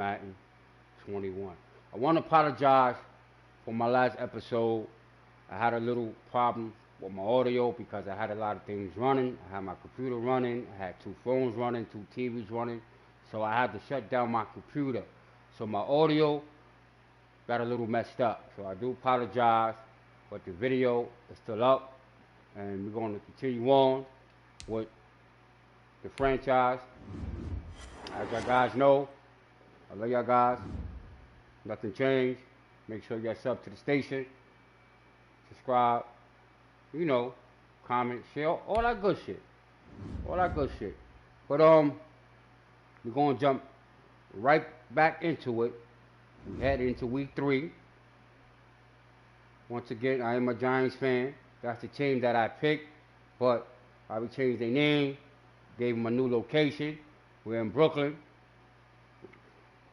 Madden 21. I want to apologize for my last episode. I had a little problem with my audio because I had a lot of things running. I had my computer running. I had 2 phones running, 2 TVs running. So I had to shut down my computer. So my audio got a little messed up. So I do apologize, but the video is still up. And we're going to continue on with the franchise. As y'all guys know, I love y'all guys. Nothing changed. Make sure you guys sub to the station. Subscribe. You know, comment, share, all that good shit. All that good shit. But we're gonna jump right back into it. We head into week 3. Once again, I am a Giants fan. That's the team that I picked, but I will change their name, gave them a new location. We're in Brooklyn.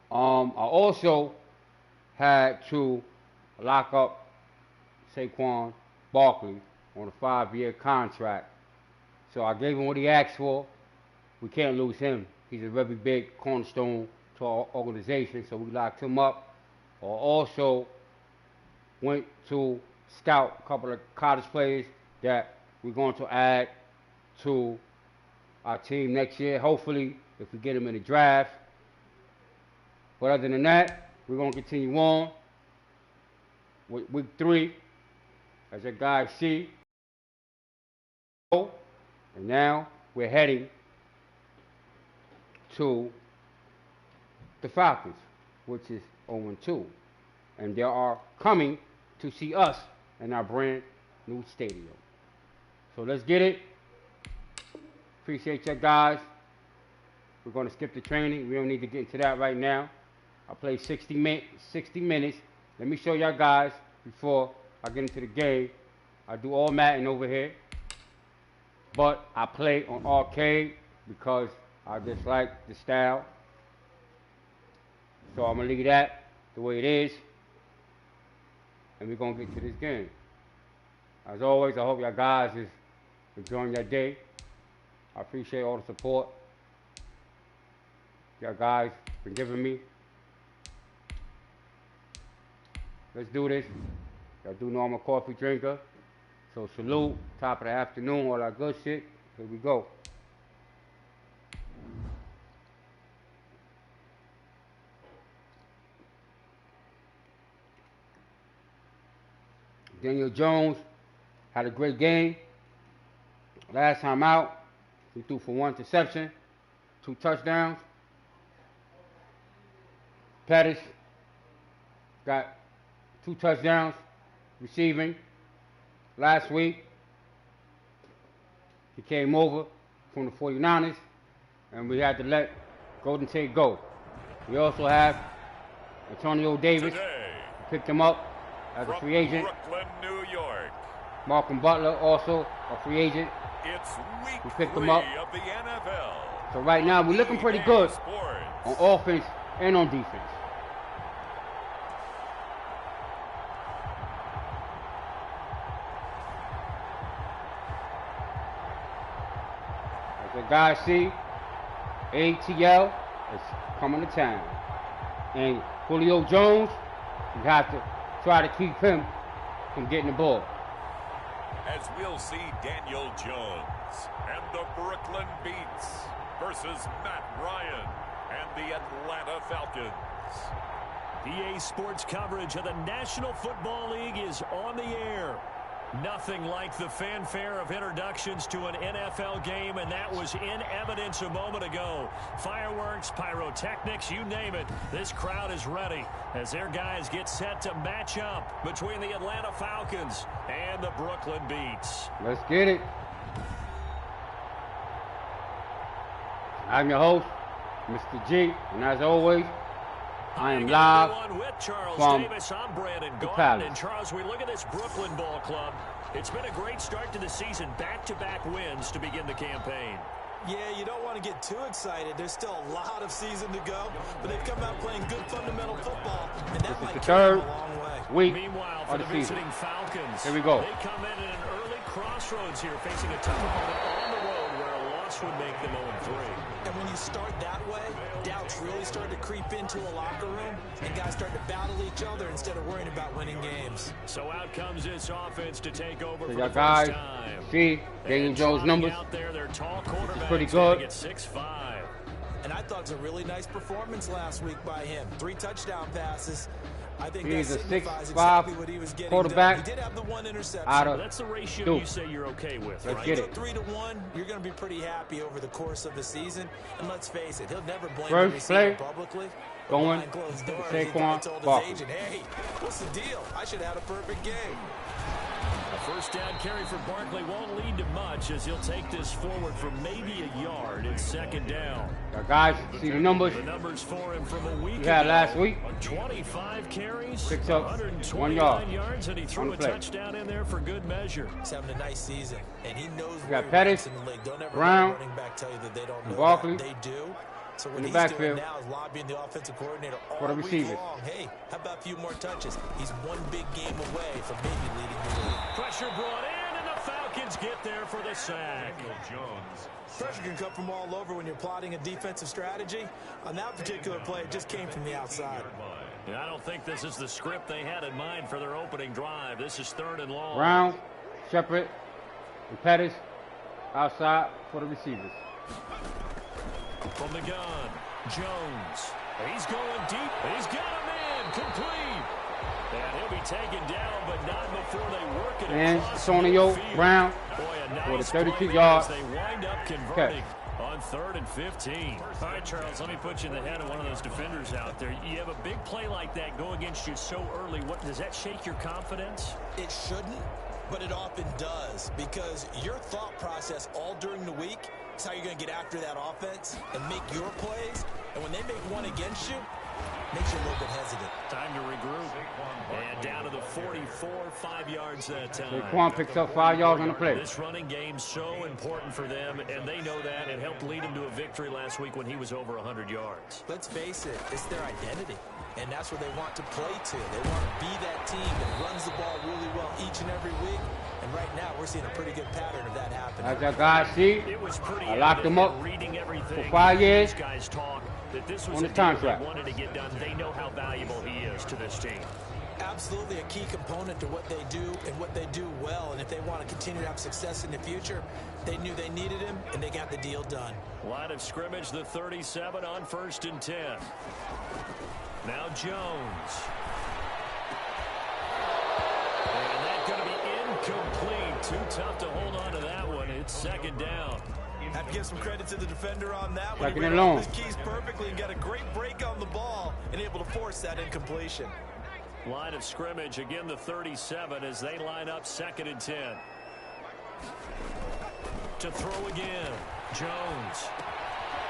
I also had to lock up Saquon Barkley on a 5-year contract. So I gave him what he asked for. We can't lose him. He's a very big cornerstone to our organization, so we locked him up. I also went to scout a couple of college players that we're going to add to our team next year, hopefully, if we get them in the draft. But other than that, we're going to continue on with week 3. As you guys see. And now we're heading to the Falcons, which is 0-2. And they are coming to see us in our brand new stadium. So let's get it. Appreciate you guys. We're going to skip the training. We don't need to get into that right now. I played 60 minutes. Let me show y'all guys before I get into the game. I do all Madden over here. But I play on arcade because I just like the style. So I'm going to leave that the way it is. And we're going to get to this game. As always, I hope y'all guys is enjoying your day. I appreciate all the support y'all guys been giving me. Let's do this. Y'all do know I'm a coffee drinker. So salute, top of the afternoon, all that good shit. Here we go. Daniel Jones had a great game. Last time out, he threw for 1 interception, 2 touchdowns. Pettis got 2 touchdowns receiving. Last week, he came over from the 49ers, and we had to let Golden Tate go. We also have Antonio Davis. Picked him up as a free agent. Brooklyn, New York. Malcolm Butler, also a free agent. It's week we picked 3 him up. of the NFL. So right now, we're looking pretty good on offense and on defense. As you guys see, ATL is coming to town. And Julio Jones, you have to try to keep him from getting the ball. As we'll see Daniel Jones and the Brooklyn Beats versus Matt Ryan and the Atlanta Falcons. EA Sports coverage of the National Football League is on the air. Nothing like the fanfare of introductions to an NFL game, and that was in evidence a moment ago. Fireworks, pyrotechnics, you name it. This crowd is ready as their guys get set to match up between the Atlanta Falcons and the Brooklyn Beats. Let's get it. I'm your host, Mr.G, and as always, I am live with Charles from Davis. I'm Brandon the Gaudin. Palace. And Charles, we look at this Brooklyn Ball Club. It's been a great start to the season. Back-to-back wins to begin the campaign. Yeah, you don't want to get too excited. There's still a lot of season to go, but they've come out playing good fundamental football, and that might carry them a long way. Week Meanwhile, for of the the season. visiting Falcons, Here we go. They come in at an early crossroads here, facing a tough opponent on the road where a lot loss would make them 0-3. And when you start that way, doubts really start to creep into a locker room, and guys start to battle each other instead of worrying about winning games. So out comes this offense to take over So for y'all the guys first time. see Daniel Jones' numbers. Out there, their tall quarterback pretty good. at 6'5". And I thought it was a really nice performance last week by him. 3 touchdown passes. I think He's that a signifies 6'5" exactly what he was getting quarterback. done. He did have the 1 interception. Out of That's the ratio Duke. you say you're okay with, Let's right? get it. 3-1, you're going to be pretty happy over the course of the season. And let's face it, he'll never blame First the receiver play, publicly. going Behind closed doors, Saquon he probably told his Barkley. agent, hey, what's the deal? I should have had a perfect game. A first down carry for Barkley won't lead to much as he'll take this forward for maybe a yard. It's second down. Y'all guys see the numbers The numbers for him from a week he had ago. last week. 25 carries, Picks up 129 1 yard yards, and he threw on a the play. touchdown in there for good measure. He's having a nice season, and he knows got where he Pettis, ranks in the league. Don't ever Brown, let a running back tell you that they don't and know Barkley that. They do. So what in the he's doing backfield now is lobbying the offensive coordinator all for the week receivers. long. Hey, how about a few more touches? He's one big game away from maybe leading the league. Pressure brought in, and the Falcons get there for the sack. Pressure can come from all over when you're plotting a defensive strategy. On that particular play, it just came from the outside. Yeah, I don't think this is the script they had in mind for their opening drive. This is 3rd and long. Brown, Shepard, and Pettis outside for the receivers. From the gun, Jones. He's going deep. He's got him in. Complete. And he'll be taken down, but not before they work it And across Antonio the field. Brown Boy, a nice for the 32 play yards. as they wind up converting on 3rd and 15. All right, Charles, let me put you in the head of one of those defenders out there. You have a big play like that go against you so early. What does that shake your confidence? It shouldn't, but it often does, because your thought process all during the week is how you're going to get after that offense and make your plays. And when they make one against you, it makes you a little bit hesitant. Time to regroup. And down to the 44, 5 yards that time. Saquon picks up 5 yards on the play. This running game so important for them, and they know that. It helped lead him to a victory last week when he was over 100 yards. Let's face it, it's their identity. And that's what they want to play to. They want to be that team that runs the ball really well each and every week. And right now, we're seeing a pretty good pattern of that happening. As y'all guys see, It was pretty I locked him up reading everything for 5 years these guys talk that this was on a the deal contract. they wanted to get done. They know how valuable he is to this team. Absolutely a key component to what they do and what they do well. And if they want to continue to have success in the future, they knew they needed him, and they got the deal done. Line of scrimmage, the 37 on 1st and 10. Now Jones. And that's going to be incomplete. Too tough to hold on to that one. It's second down. Have to give some credit to the defender on that one. Second He and ran long. off his keys perfectly and got a great break on the ball and able to force that incompletion. Line of scrimmage, again the 37 as they line up 2nd and 10. To throw again, Jones.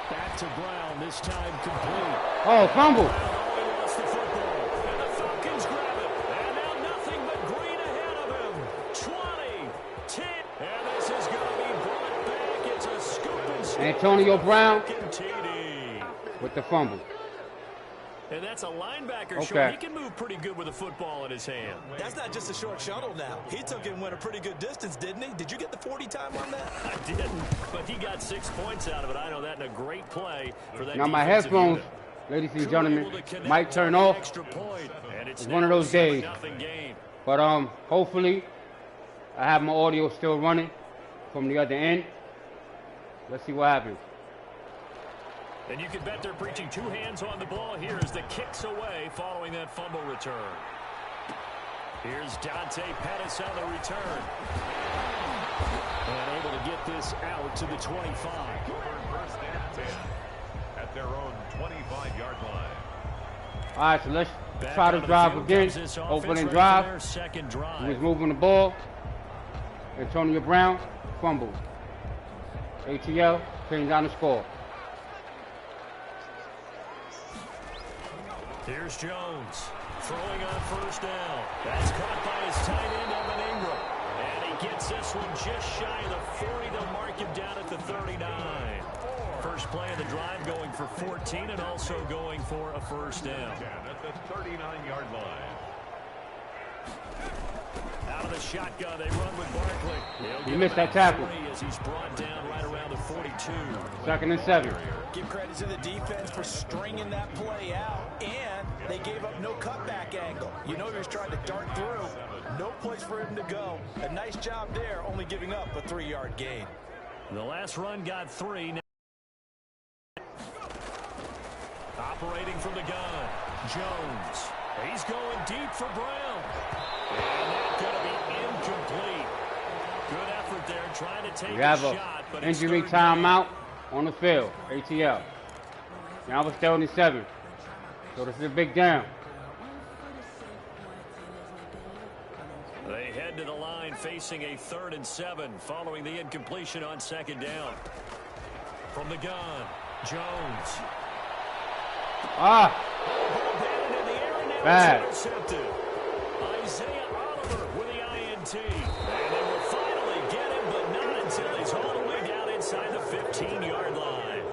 Back to Brown, this time complete. Oh, fumble. Brown only wants the football, and the Falcons grab it. And now nothing but green ahead of him. 20, 10, and this is going to be brought back. It's a scoop and scoop. Antonio Brown TD. with the fumble. And that's a linebacker Okay. short. He can move pretty good with a football in his hand. That's not just a short shuttle now. He took it and went a pretty good distance, didn't he? Did you get the 40 time on that? I didn't, but he got 6 points out of it. I know that in a great play for that. Now my defensive headphones, unit. ladies and Able gentlemen, to connect might turn on the off. extra point, and it's It's one of those now a days. 7-0 game. But hopefully I have my audio still running from the other end. Let's see what happens. And you can bet they're preaching 2 hands on the ball here as the kicks away following that fumble return. Here's Dante Pettis on the return. And able to get this out to the 25. First and 10 at their own 25-yard line. All right, so let's Back try to onto the drive field again. comes this offense Opening ready for drive. their second He drive. was moving the ball. Antonio Brown fumbled. ATL came down the score. Here's Jones throwing on first down. That's caught by his tight end, Evan Ingram. And he gets this one just shy of the 40. They'll mark him down at the 39. First play of the drive going for 14 and also going for a first down. At the 39-yard line. Out of the shotgun, they run with Barkley. He missed that tackle. As he's brought down right around the 42. 2nd and 7. Give credit to the defense for stringing that play out, and they gave up no cutback angle. You know he was trying to dart through. No place for him to go. A nice job there, only giving up a 3-yard gain. The last run got 3. Operating from the gun, Jones. He's going deep for Brown. And that's going to be incomplete. Good effort there, trying to take a shot. But injury timeout on the field, ATL. Now it's 3rd and 7. So this is a big down. They head to the line facing a 3rd and 7 following the incompletion on 2nd down. From the gun, Jones. Bad. Isaiah Oliver with the INT. And they will finally get him, but not until he's all the way down inside the 15-yard line.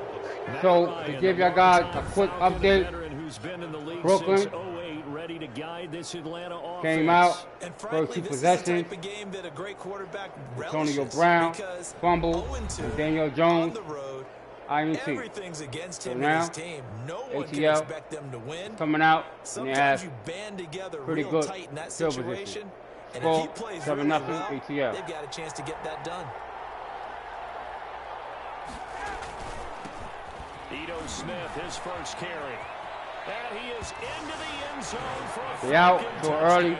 So, to give y'all guys a quick update, Brooklyn ready to guide this Atlanta offense. Came out, and frankly, first 2 possessions. Antonio Brown, fumble, and Daniel Jones, INT. Everything's against So him now, and his team. No one can ATL expect them to win. coming out, and they Sometimes have you band together pretty real good tight in that field situation. position. And Score, if he plays 7-0 really well, ATL. they've got a chance to get that done. Ito Smith, his first carry. And he is into the end zone for a They out Falcon too early,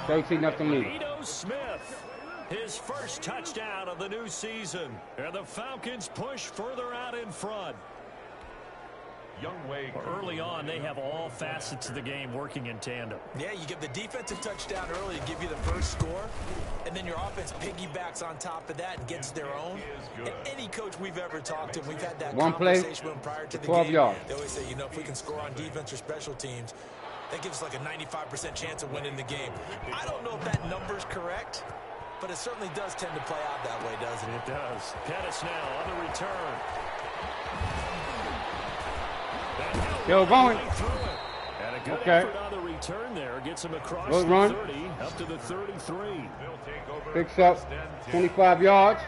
touchdown. 13-0 lead. Ito Smith, his first touchdown of the new season. And the Falcons push further out in front. Early on, they have all facets of the game working in tandem. Yeah, you give the defensive touchdown early to give you the first score, and then your offense piggybacks on top of that and gets their own. And any coach we've ever talked to, we've had that conversation with them prior to the 12 game. yards. They always say, you know, if we can score on defense or special teams, that gives us like a 95% chance of winning the game. I don't know if that number's correct, but it certainly does tend to play out that way, doesn't it? It does. Pettis now on the return. Still going. And a good Okay. effort on the return there. Gets him across Good the run. 30 up to the 33. Picks up 25 yards.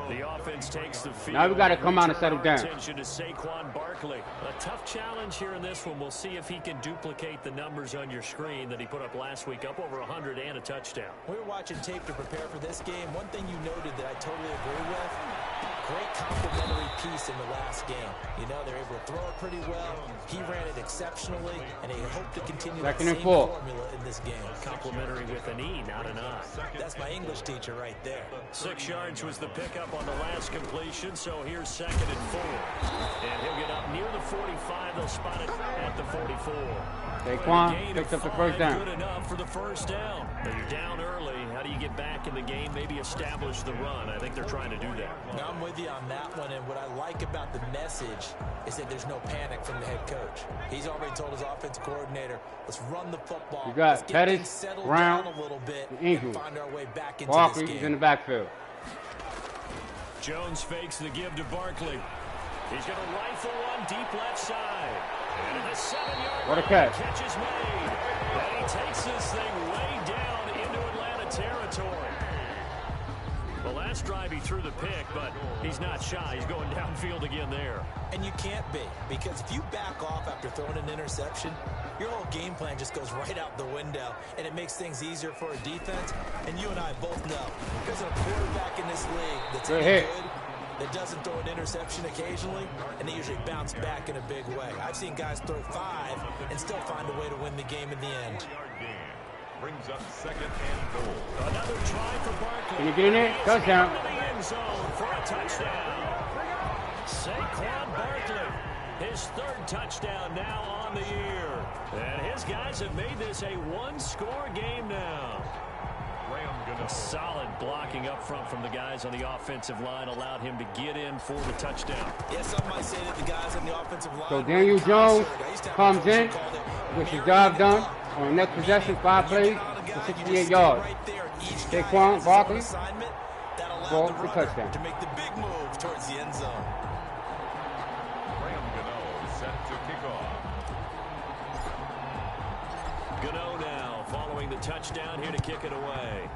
The offense takes the field. Now we got to come out and settle down. Attention to Saquon Barkley. A tough challenge here in this one. We'll see if he can duplicate the numbers on your screen that he put up last week, up over 100 and a touchdown. We were watching tape to prepare for this game. One thing you noted that I totally agree with, great complementary piece in the last game. You know, they're able to throw it pretty well. He ran it exceptionally, and they hope to continue that same formula in this game. Complimentary with an E, not an I. That's my English teacher right there. 6 yards was the pickup on the last completion, so here's 2nd and 4. And he'll get up near the 45. They'll spot it at the 44. Saquon picks up the first down. Good enough for the first down. But you're down early. How do you get back in the game? Maybe establish the run. I think they're trying to do that. Now I'm with you on that one, and what I like about the message is that there's no panic from the head coach. He's already told his offensive coordinator, let's run the football. You got let's get things Pettis, settled Brown, down a little bit Ingram. and find our way back into Barkley this is game. in the backfield. Jones fakes the give to Barkley. He's going to rifle one deep left side. And the 7-yard What a catch. Catch is made. And he takes this thing way down into Atlanta territory. The last drive he threw the pick, but he's not shy. He's going downfield again there. And you can't be, because if you back off after throwing an interception, your whole game plan just goes right out the window, and it makes things easier for a defense. And you and I both know, there's a quarterback in this league that's Good any hit. good, that doesn't throw an interception occasionally, and they usually bounce back in a big way. I've seen guys throw 5 and still find a way to win the game in the end. Brings up 2nd and goal. Another try for Barkley. Can you get in there? Touchdown. Into the end zone for a touchdown. Saquon Barkley, his 3rd touchdown now on the year. And his guys have made this a one-score game now. Solid blocking up front from the guys on the offensive line allowed him to get in for the touchdown. Yes, some might say that the guys on the offensive line. So Daniel Jones comes in, gets the job done on the next possession, 5 plays for 68 yards. Saquon Barkley for the touchdown. To make the big move towards the end zone. Set to kick off. Gano now following the touchdown here to kick it away.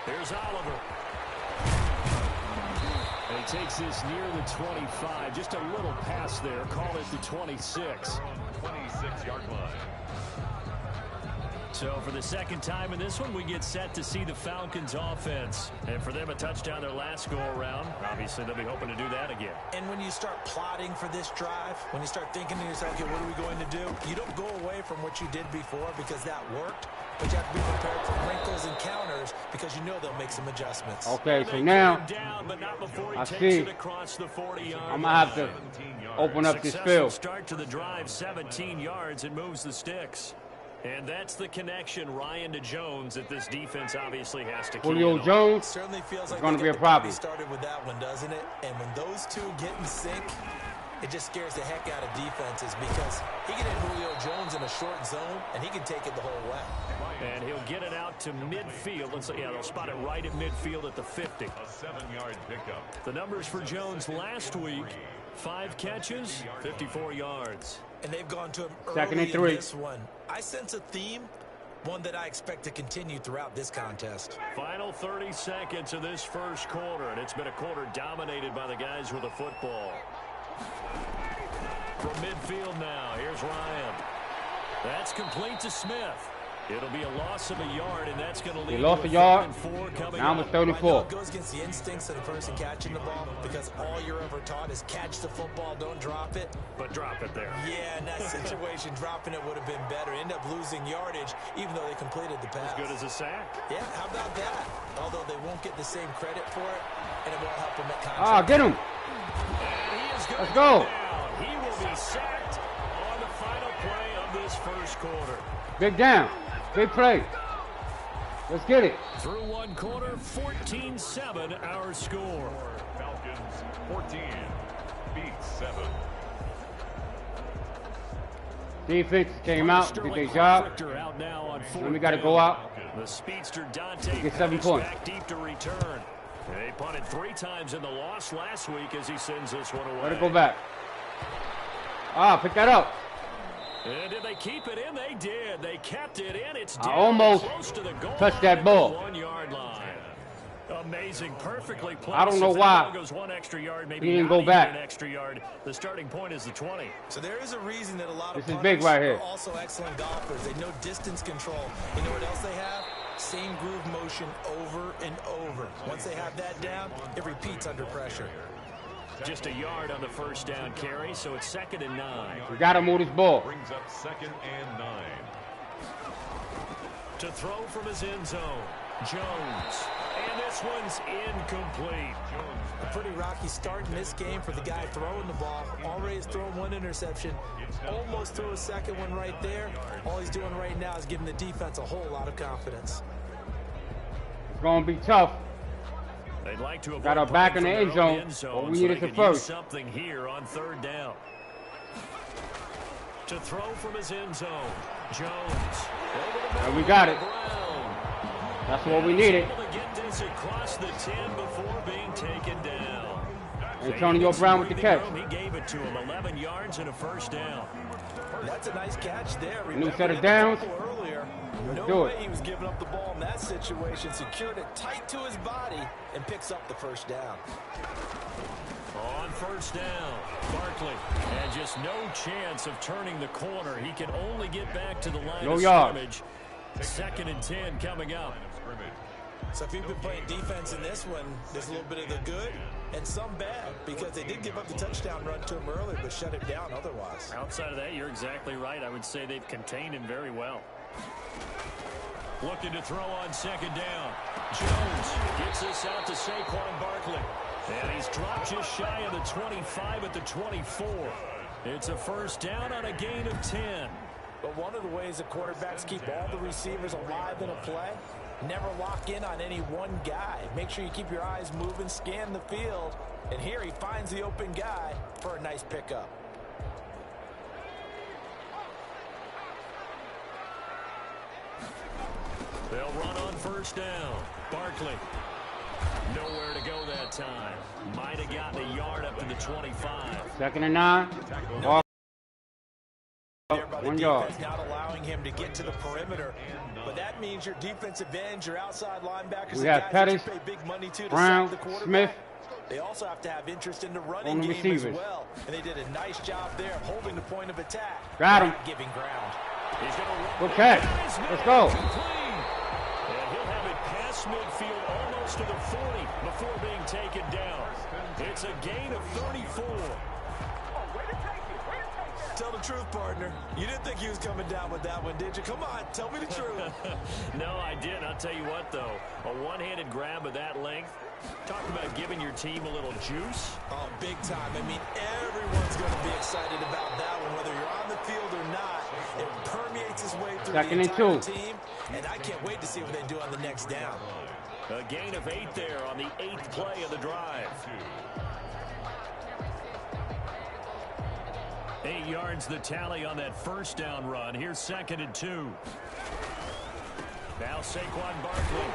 Here's Oliver. And he takes this near the 25. Just a little pass there. Call it the 26. 26-yard line. So for the second time in this one, we get set to see the Falcons offense. And for them, a touchdown their last go-around. Obviously, they'll be hoping to do that again. And when you start plotting for this drive, when you start thinking to yourself, okay, what are we going to do? You don't go away from what you did before because that worked. But you have to be prepared for wrinkles and counters because you know they'll make some adjustments. Okay, so now I see I'm going to have to open up this field. Start to the drive, 17 yards, and moves the sticks. And that's the connection, Ryan to Jones, that this defense obviously has to keep. Julio Jones certainly feels like going to be a problem. Started with that one, doesn't it? And when those two get in sync, it just scares the heck out of defenses because he can hit Julio Jones in a short zone, and he can take it the whole way. And he'll get it out to midfield. Let's say, yeah, they'll spot it right at midfield at the 50. A 7-yard pickup. The numbers for Jones last week, 5 catches, 54 yards. And they've gone to him Second early and 3. in this one. I sense a theme, one that I expect to continue throughout this contest. Final 30 seconds of this first quarter, and it's been a quarter dominated by the guys with the football. From midfield now, here's Ryan. That's complete to Smith. It'll be a loss of a yard, and that's going to lead He lost to a yard. 4 coming Now I'm up. at 34. It goes against the instincts of the person catching the ball because all you're ever taught is catch the football, don't drop it. But drop it there. Yeah, in that situation, dropping it would have been better. End up losing yardage, even though they completed the pass. As good as a sack. Yeah, how about that? Although they won't get the same credit for it, and it won't help them at contract. Ah, get him. And he is Let's go. down. He will be sacked on the final play of this first quarter. Big down. Big play. Let's get it. Through one quarter, 14-7 our score. Falcons 14, beats 7. Defense came out, did their job. Out now on And we got to go out. The speedster Dante Get 7 points. back deep to return. They punted 3 times in the loss last week as he sends this one away. Let it go back. Ah, pick that up. And did they keep it in? They did. They kept it in. It's I down almost close to the goal touched line that ball. at the 1-yard line. Amazing, perfectly placed. I don't know If that why ball goes 1 extra yard, maybe he didn't not go even back. an extra yard. The starting point is the 20. So there is a reason that a lot of This is big right here. are also excellent golfers. They know distance control. You know what else they have? Same groove motion over and over. Once they have that down, it repeats under pressure. Just a yard on the first down carry, so it's 2nd and 9. We got to move this ball. Brings up 2nd and 9. To throw from his end zone, Jones. And this one's incomplete. A pretty rocky start in this game for the guy throwing the ball. Already has thrown 1 interception. Almost threw a second one right there. All he's doing right now is giving the defense a whole lot of confidence. It's going to be tough. They'd like to Got our back in the end zone, but we needed so the first. Something here on 3rd down. To throw from his end zone, Jones. And we got it. That's what we needed. Able to get this across the 10 before being taken down. Antonio Brown with the catch. He gave it to him, 11 yards and a first down. That's a nice catch there. New set of downs. Earlier, Let's no do way it. he was giving up the ball in that situation. Secured it tight to his body and picks up the first down. On first down, Barkley had just no chance of turning the corner. He can only get back to the line of scrimmage. 2nd and 10 coming up. So if you've been playing defense in this one, there's a little bit of the good and some bad because they did give up the touchdown run to him earlier but shut him down otherwise. Outside of that, you're exactly right. I would say they've contained him very well. Looking to throw on 2nd down. Jones gets this out to Saquon Barkley. And he's dropped just shy of the 25 at the 24. It's a first down on a gain of 10. But one of the ways that quarterbacks keep all the receivers alive in a play, never lock in on any one guy. Make sure you keep your eyes moving, scan the field. And here he finds the open guy for a nice pickup. They'll run on first down. Barkley. Nowhere to go that time. Might have gotten a yard up to the 25. 2nd and 9. There by the 1 yard. defense, not allowing him to get to the perimeter. But that means your defensive ends, your outside linebackers, We have guys Pettis, that you pay big money to Brown, sack the quarterback. Smith. They also have to have interest in the running On the game receivers. as well. And they did a nice job there of holding the point of attack. Got him. Not giving ground. He's going to Good catch. Let's go. And he'll have it past midfield almost to the 40 before being taken down. It's a gain of 34. Tell the truth, partner. You didn't think he was coming down with that one, did you? Come on, tell me the truth. No, I didn't. I'll tell you what, though. A one-handed grab of that length. Talk about giving your team a little juice. Oh, big time. I mean, everyone's going to be excited about that one, whether you're on the field or not. It permeates its way through the entire team, and I can't wait to see what they do on the next down. A gain of 8 there on the 8th play of the drive. 8 yards the tally on that first down run. Here's 2nd and 2. Now Saquon Barkley.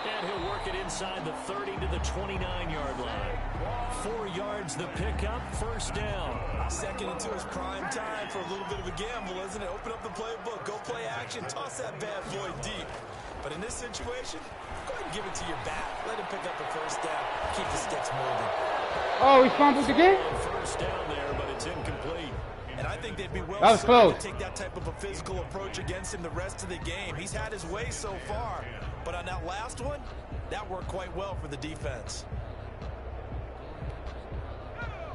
And he'll work it inside the 30 to the 29-yard line. 4 yards the pickup, first down. 2nd and 2 is prime time for a little bit of a gamble, isn't it? Open up the playbook, go play action, toss that bad boy deep. But in this situation, go ahead and give it to your back. Let him pick up the first down. Keep the sticks moving. Oh, he fumbled again? First down there, but it's incomplete. And I think they'd be well that was close. to take that type of a physical approach against him the rest of the game. He's had his way so far. But on that last one, that worked quite well for the defense.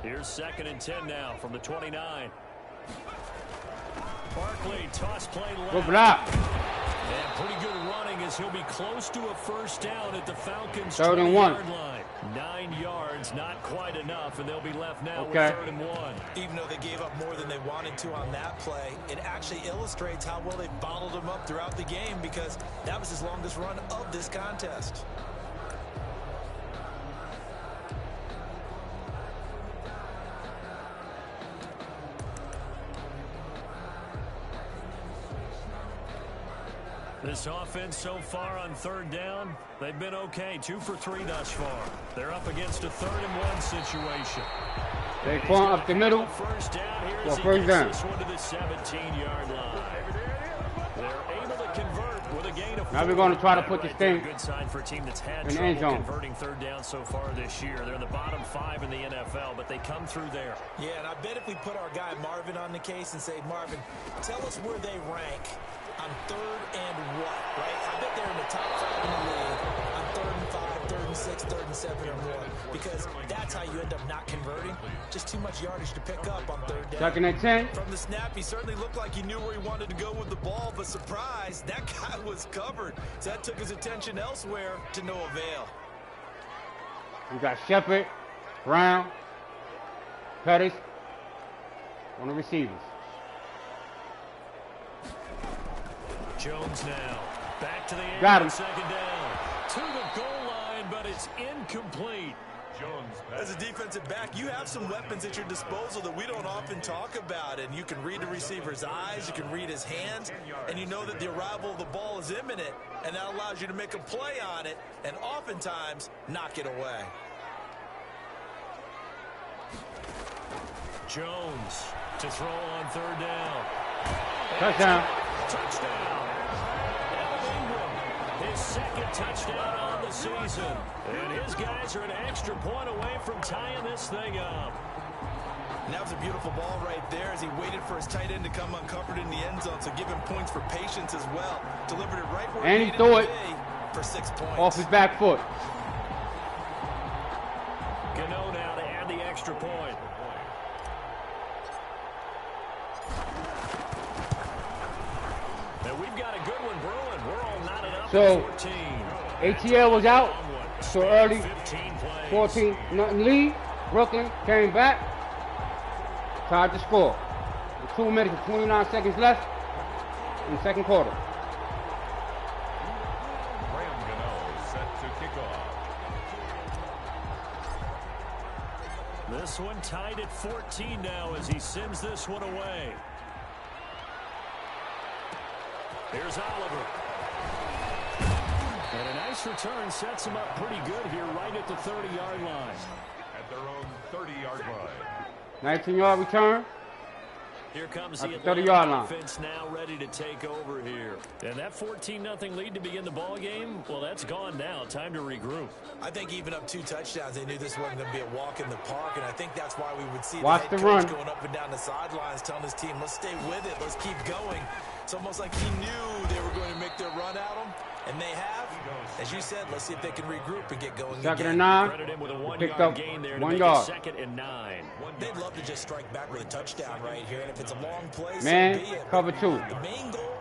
Here's 2nd and 10 now from the 29. Barkley, toss play left. Good block. And pretty good running as he'll be close to a first down at the Falcons' 3rd and 1. 20-yard line. 9 yards, not quite enough, and they'll be left now with 3rd and 1. Even though they gave up more than they wanted to on that play, it actually illustrates how well they bottled him up throughout the game because that was his longest run of this contest. This offense so far on 3rd down, they've been okay. 2 for 3 thus far. They're up against a 3rd and 1 situation. They point up the middle. First down here Well, as he first gets down. this one to the 17-yard line. They're able to convert with a gain of 4. Now we're going to try to put this thing Good sign for a team that's had in the end trouble zone. converting 3rd down so far this year. They're in the bottom 5 in the NFL, but they come through there. Yeah, and I bet if we put our guy Marvin on the case and say, Marvin, tell us where they rank on 3rd and what, right? I bet they're in the top 5 in the league on 3rd and 5, 3rd and 6, 3rd and 7 or more, because that's how you end up not converting. Just too much yardage to pick up on 3rd down. 2nd and 10. From the snap, he certainly looked like he knew where he wanted to go with the ball, but surprise, that guy was covered. So that took his attention elsewhere to no avail. We got Shepard, Brown, Pettis on the receivers. Jones now back to the air. Got him. 2nd down to the goal line, but it's incomplete. Jones. As a defensive back, you have some weapons at your disposal that we don't often talk about, and you can read the receiver's eyes, you can read his hands, and you know that the arrival of the ball is imminent, and that allows you to make a play on it and oftentimes knock it away. Jones to throw on 3rd down. Touchdown. Touchdown. His 2nd touchdown on the season. And his guys are an extra point away from tying this thing up. And that was a beautiful ball right there as he waited for his tight end to come uncovered in the end zone, so give him points for patience as well. Delivered it right where And he he threw it for 6 points. off his back foot. Gano now to add the extra point. And we've got a good one brewing. We're all knotted up So, at 14. ATL was out so early. 15 plays. 14-0 lead. Brooklyn came back. Tied the score. With 2 minutes and 29 seconds left in the 2nd quarter. Graham Gano set to kick off. This one tied at 14 now as he sends this one away. Here's Oliver. And a nice return sets him up pretty good here right at the 30-yard line. At their own 30-yard line. 19-yard return. Here comes at the the 30-yard line. Offense now ready to take over here. And that 14-0 lead to begin the ball game, well, that's gone now. Time to regroup. I think even up 2 touchdowns, they knew this wasn't going to be a walk in the park, and I think that's why we would see Watch the the head coach run. going up and down the sidelines telling his team, let's stay with it, let's keep going. It's almost like he knew they were going to make their run at him, and they have. As you said, let's see if they can regroup and get going Second again. and 9. Credit him with a Picked 1-yard up gain there to 1 make yard. it 2nd and 9. They'd love to just strike back with a touchdown right here, and if it's a long play, Man, so be it. cover 2. The main goal,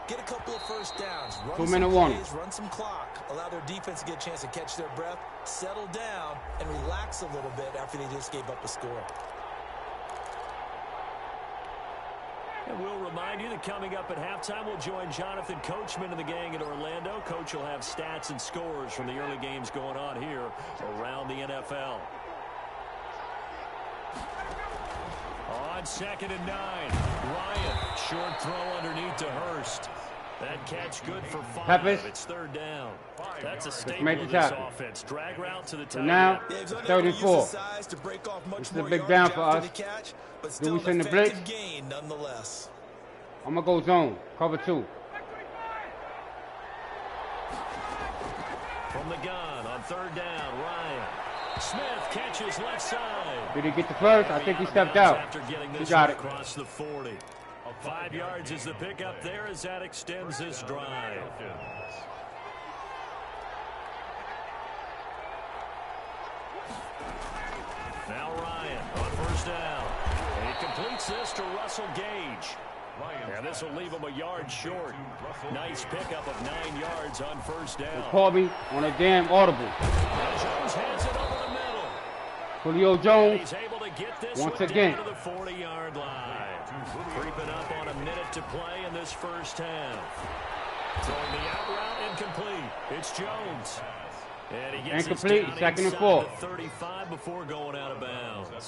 get a couple of first downs, run 2-minute some warning. plays, run some clock, allow their defense to get a chance to catch their breath, settle down, and relax a little bit after they just gave up a score. And we'll remind you that coming up at halftime, we'll join Jonathan Coachman and the gang in Orlando. Coach will have stats and scores from the early games going on here around the NFL. On 2nd and 9, Ryan, short throw underneath to Hurst. That catch good for 5. Peppers. It's 3rd down. That's a Just staple make the of this tackle. offense. Drag route to the So tight now, end. 34. This is a big down for us. Do we send the blitz? Gain nonetheless. I'm going to go zone. Cover 2. From the gun on 3rd down, Ryan. Smith catches left side. Did he get the first? I think he stepped out. After getting He this got one it. across the 40. 5 yards is the pickup there as that extends this drive. Now Ryan on 1st down. And he completes this to Russell Gage. And this will leave him a yard short. Nice pickup of 9 yards on 1st down. Call me on a damn audible. And Jones hands it over the middle. Julio Jones. He's able to get this Once one again. down to the 40-yard line. Creeping up on a minute to play in this first half. Throwing the out route incomplete. It's Jones. And he gets Incomplete, it down 2nd and inside 4. the 35 before going out of bounds. Well,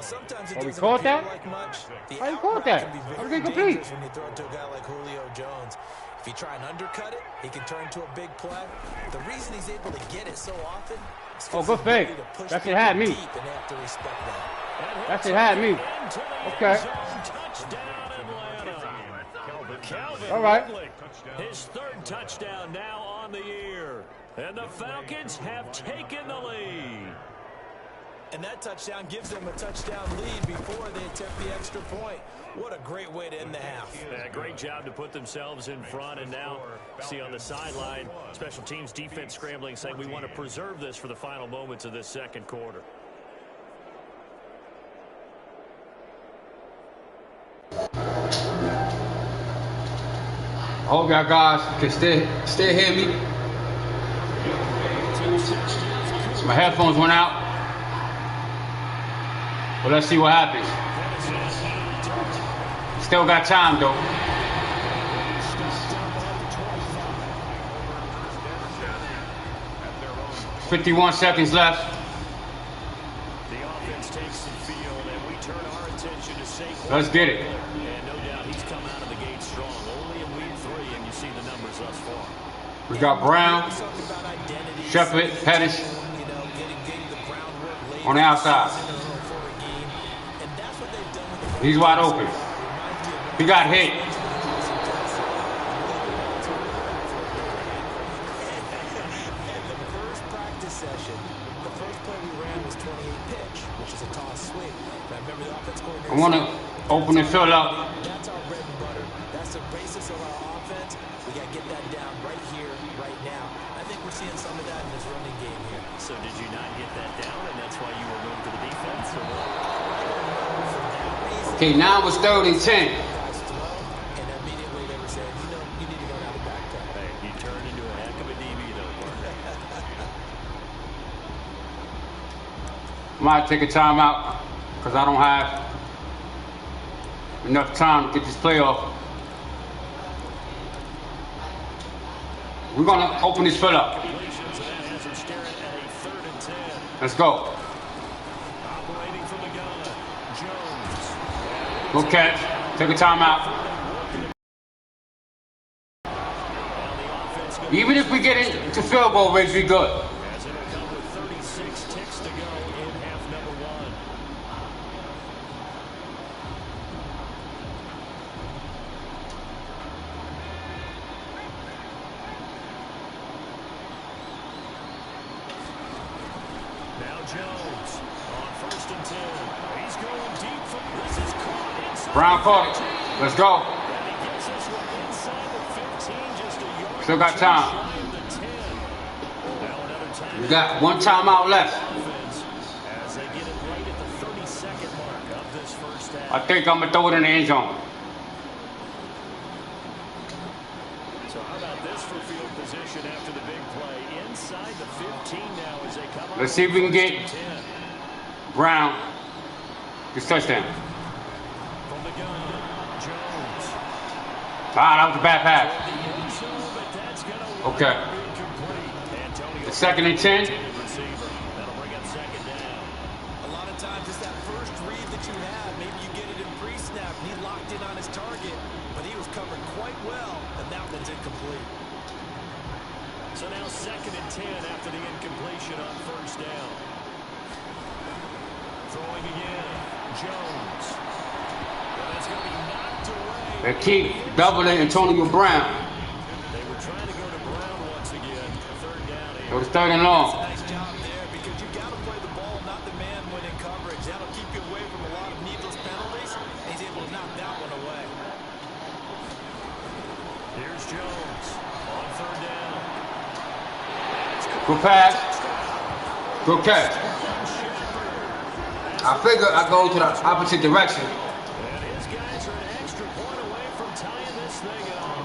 sometimes it Oh, we doesn't caught appear that? like much. The How you out caught route that? can be That was very incomplete. dangerous when you throw it to a guy like Julio Jones. If you try and undercut it, he can turn into a big play. The reason he's able to get it so often is Oh, because good he's fake. able to push That shit people had me. deep, and they have to respect that. That shit had me. Into the Okay. end zone. Touchdown, Atlanta. Calvin All right. Ridley, his 3rd touchdown now on the year. And the Falcons have taken the lead. And that touchdown gives them a touchdown lead before they attempt the extra point. What a great way to end the half. Yeah, great job to put themselves in front. And now, see on the sideline, special teams defense scrambling, saying we want to preserve this for the final moments of this 2nd quarter. I hope y'all guys can still hear me. My headphones went out. But let's see what happens. Still got time though. "51 seconds left. The offense takes the field, and we turn our attention to Saquon. Let's get it." And no doubt he's come out of the gate strong. Only in week 3, and you see the numbers thus far. We got Brown, Shepard, Pettis on the outside. He's wide open. He got hit. I want to open and fill up. That's our bread and butter. That's the basis of our offense. We got to get that down right here, right now. I think we're seeing some of that in this running game here. So did you not get that down, and that's why you were moved to the defense? Or what? Okay, now it's 3rd and 10. Guys throw, and immediately they were saying, you need to go down the back cut. Hey, you turned into a heck of a DB, though, partner. Might take a timeout because I don't have enough time to get this play off. We're going to open this fill up. Completions, and that has him staring at a 3rd and 10. Let's go. Operating from the gun, Jones. Good catch. Take a timeout. Even if we get into field goal range, we good. As it'll come with 36 ticks to go in half number 1. first and 10. He's going deep from this is caught inside. Brown caught it. Let's go. And he gets this one inside the 15, just a yard. Still got time. Shy of the 10. Now another time. We got one timeout left. As they get it right at the 32nd mark of this first half. I think I'm gonna throw it in the end zone. So how about this for field position after the big play? Inside the 15 now as they come up. Let's see if we can get Brown this touchdown. From the gun, Jones. Ah, that was a bad pass. Okay. The 2nd and 10. That'll bring up second down. A lot of times it's that first read that you have. Maybe you get it in pre-snap. He locked in on his target, but he was covered quite well, and that one's incomplete. So now 2nd and 10 after the incompletion on first down. Throwing again, Jones. Well, that's going to be knocked away. They keep doubling Antonio Brown. They were trying to go to Brown once again. Third down here. It was 3rd and long. That's a nice job there because you got to play the ball, not the man when in coverage. That'll keep you away from a lot of needless penalties. He's able to knock that one away. Here's Jones on 3rd down. Good pass. Good catch. I figure I go to the opposite direction. And his guys are an extra point away from tying this thing up.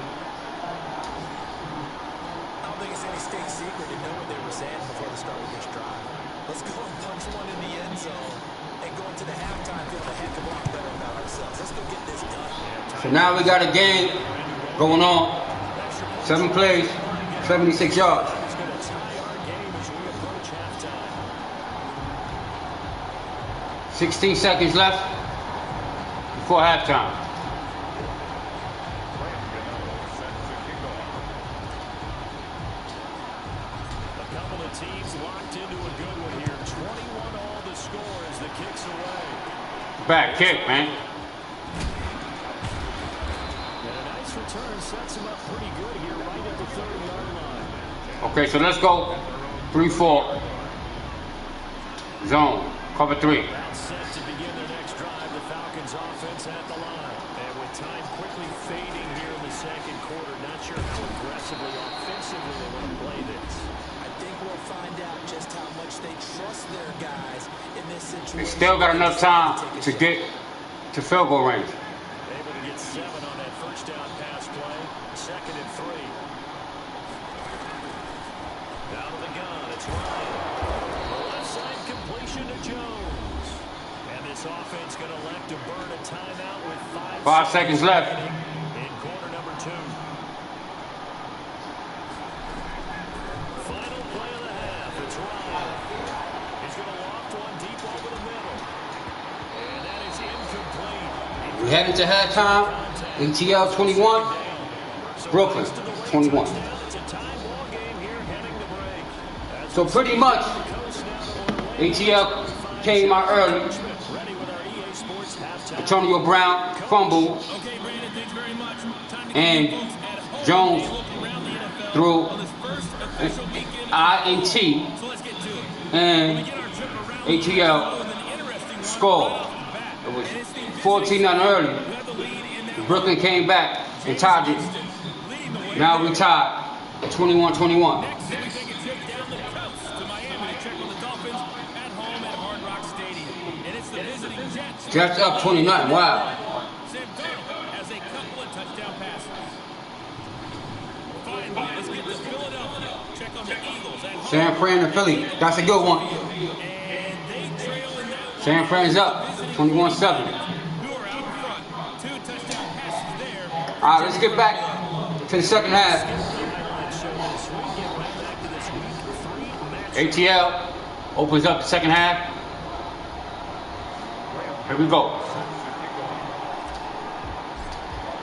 I don't think it's any state secret to know what they were saying before the start of this drive. Let's go and punch one in the end zone and go into the halftime feeling a heck of a lot better about ourselves. Let's go get this done. So now we got a game going on. 7 plays, 76 yards. It's going to tie our game as we approach halftime. 16 seconds left before halftime. A couple of teams locked into a good one here. 21 all the score as the kick's away. Back kick, man. And a nice return sets him up pretty good here right at the 30-yard line. Okay, so let's go 3-4. Zone. Cover 3. That's set to begin their next drive. The Falcons offense at the line. And with time quickly fading here in the second quarter, not sure how aggressively, offensively they want to play this. I think we'll find out just how much they trust their guys in this situation. They still got enough time to get to field goal range. Able to get 7 on that first down pass play. 2nd and 3. Out of the gun, it's Ryan. Left side completion to Jones. And this offense going to elect to burn a timeout with 5 seconds left. in quarter number 2. Final play of the half. It's Ryan. He's going to loft one deep over the middle. And that is incomplete. We heading to halftime. ATL 21. Brooklyn 21. It's a tie ball game here heading to break. So pretty much, ATL came out early. Ready with our EA Sports halftime. Antonio Brown fumbled. Okay, Brandon, thanks very much. Time to And get folks at home Jones and look around the NFL threw on this first official weekend. INT, So let's get to it. and When we get our trip around the ATL with an interesting one scored. right off the bat. It was And it's the 14-0 early. who have the lead in that Brooklyn came back and tied it. leading the way. Now we tied 21-21. Next, we take a trip down the coast to Miami to check on the Dolphins at home at Hard Rock Stadium. And it's the visiting Jets. Jets up 29. Wow. Sam Darnold has a couple of touchdown passes. Finally, let's get to Philadelphia. Check on the Eagles at home. San Fran and Philly. That's a good one. And they trail in that San Fran's up 21-7. who are out in front. 2 touchdown passes there. All right, let's get back to the second half. ATL opens up the second half. Here we go.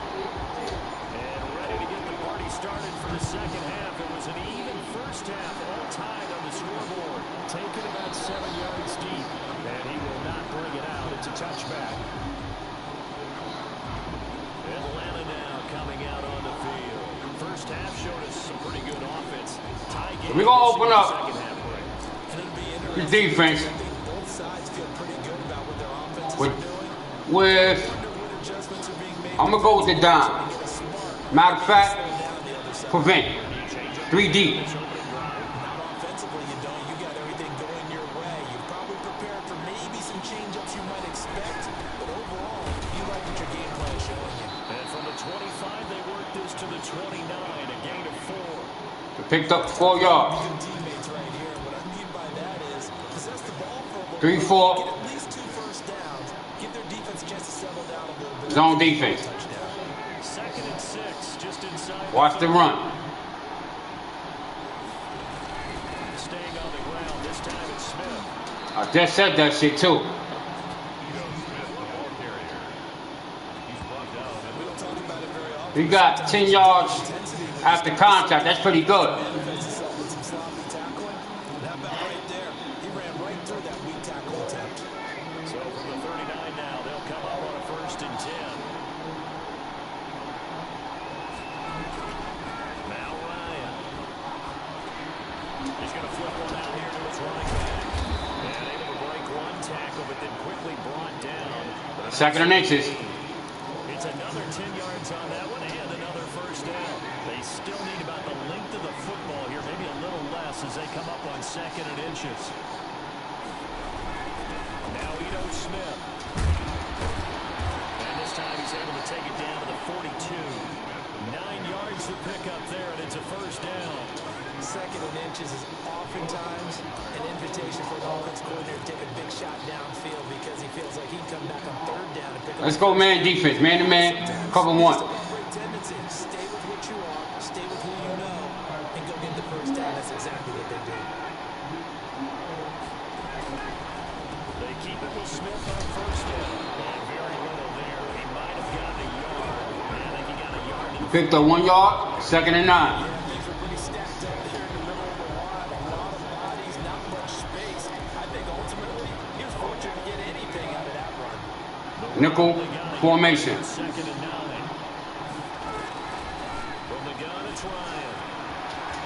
And ready to get the party started for the second half. It was an even first half, all tied on the scoreboard. Taken about 7 yards deep. And he will not bring it out. It's a touchback. Atlanta now coming out on the field. First half showed us some pretty good offense. Tie game. We're going to open up Second half break. And it'll be the interesting. defense. I think both sides feel pretty good with, I'm going to go with the dime. Matter of fact, prevent. 3 deep. Not offensively, you don't. You got everything going your way. You're probably prepared for maybe some change-ups you might expect, but overall, you like what your game plan is showing you. And from the 25, they worked this to the 29, a gain of 4. They picked up 4 yards. Good teammates right here. What I mean by that is possess the ball for a little 3-4. bit, get at least 2 first downs, give their defense a chance to settle down a little bit. Zone defense. Touchdown. 2nd and 6, just inside. Watch the run. Staying on the ground, this time it's Smith. I just said that shit too. He got 10 yards after contact. That's pretty good. So from the 39 now, they'll come up on a 1st and 10. Now Ryan. He's going to flip one out here to his running back. And able to break 1 tackle, but then quickly brought down. 2nd and inches. It's another 10 yards on that one and another 1st down. They still need about the length of the football here, maybe a little less as they come up on 2nd and inches. Now Ito Smith. And this time he's able to take it down to the 42. 9 yards to pick up there, and it's a 1st down. 2nd and inches is oftentimes an invitation for the offense coordinator to take a big shot downfield because he feels like he can come back on 3rd down and pick up. Let's go man defense. Man to man. Cover 1. Tendency. Stay with what you are, stay with who you know, and go get the 1st down. That's exactly what they do. They keep it with Smith on 1st down. And very little there. He might have gotten a yard. I think he got a yard. Picked up 1 yard. 2nd and 9. Things are pretty stacked up there in the middle of the line. A lot of bodies, not much space. I think ultimately he was fortunate to get anything out of that run. Nickel formation. 2nd and 9. From the gun, it's Ryan.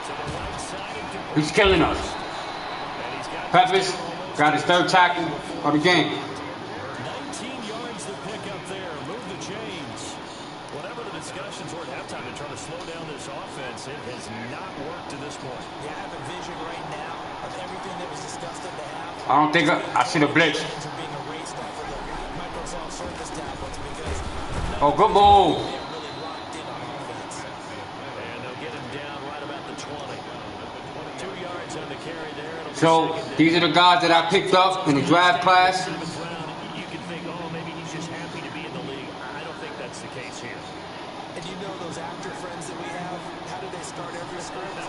To the right side. He's killing us. And he's got Peppers got his 3rd tackle of the game. 19 yards to pick up there. Move the chains. Whatever the discussions were at halftime to try to slow down this offense, it has not worked to this point. You have a vision right now of everything that was discussed at the half. I don't think I see the blitz. Are being erased off of the Microsoft Surface tablets because Oh, good move. they're really locked in on offense. And they'll get him down right about the 20. 2 yards on the carry there. It'll be So 2nd down. these are the guys that I picked up in the draft class. 7th round, you can think, oh, maybe he's just happy to be in the league. I don't think that's the case here. And you know those actor friends that we have? How do they start every script?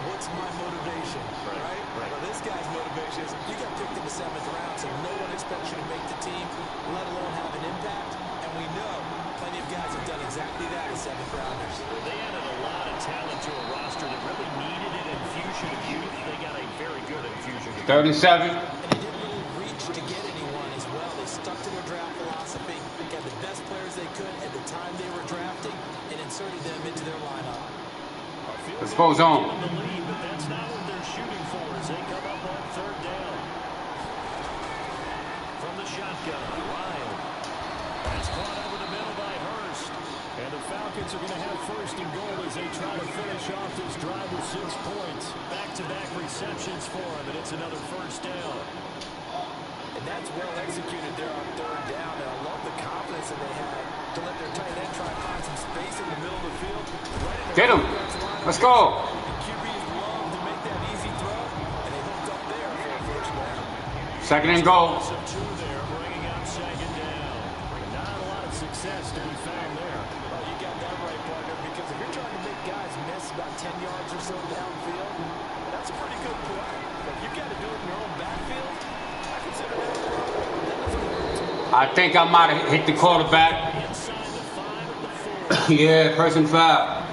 What's my motivation, right? Well, this guy's motivation is you got picked in the 7th round, so no one expects you to make the team, let alone have an impact. And we know plenty of guys have done exactly that as 7th rounders. They added a lot of talent to a roster that really needed an infusion of youth. They got a very good infusion of youth. 3rd and 7. And they didn't really reach to get anyone as well. They stuck to their draft philosophy, got the best players they could at the time they were drafting, and inserted them into their lineup. Let's go zone. The lead, but that's not what they're shooting for as they come up on 3rd down. From the shotgun, Ryan. That's caught over the middle by Hurst. And the Falcons are going to have 1st and goal as they try to finish off this drive with 6 points. Back-to-back receptions for him, and it's another 1st down. And that's well executed there on 3rd down. And I love the confidence that they had to let their tight end try to find some space in the middle of the field. Right Get him. Let's go. QBs love to make that easy throw, and they hooked up there for a 1st down. 2nd and goal. Some 2 there, bringing up 2nd down. Not a lot of success to be found there. Well, you got that right, partner, because if you're trying to make guys miss about 10 yards or so downfield, that's a pretty good play. But if you've got to do it in your own backfield, I consider that I think I might have hit the quarterback. Inside the 5 of the 4. Yeah, 1st and 5.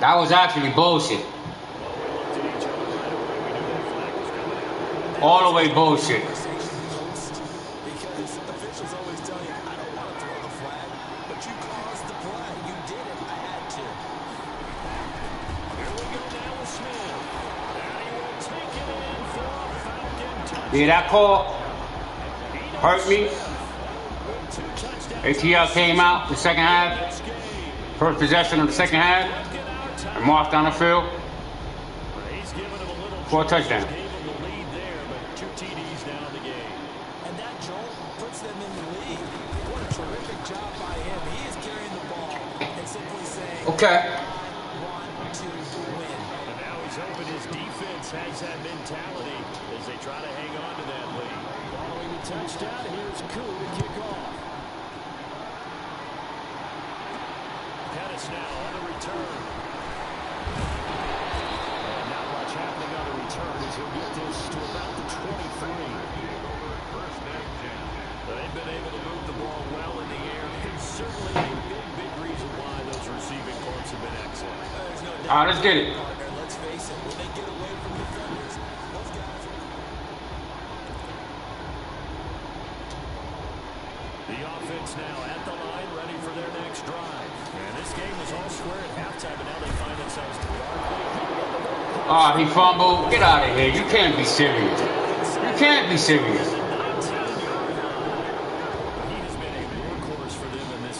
That was actually bullshit. All the way bullshit. because officials always tell you, I don't want to throw the flag, but you caused the play. You did it. I had to. Here we go now with Smith. And he will take it in for a Falcon touchdown. Yeah, that call hurt me. ATL came out the second half. First possession of the second half. And marched down the field. For a touchdown. And that jolt puts them in the lead. What a terrific job by him. He is carrying the ball and simply saying, Okay. I want to win. And now he's hoping his defense has that mentality as they try to hang on to that lead. Following the touchdown, here's Koo to kick off. Pettis now on the return. Not much happening on the return as he'll get this to about the 23. They've been able to move the ball well in the air. It's certainly a big reason why those receiving corps have been excellent. There's no doubt. All right, let's get it. Let's face it, when they get away from defenders, those guys. The offense now at the line, ready for their next drive. And this game was all square at halftime, but now they find themselves to the Ah, he fumbled. Get out of here. You can't be serious. You can't be serious.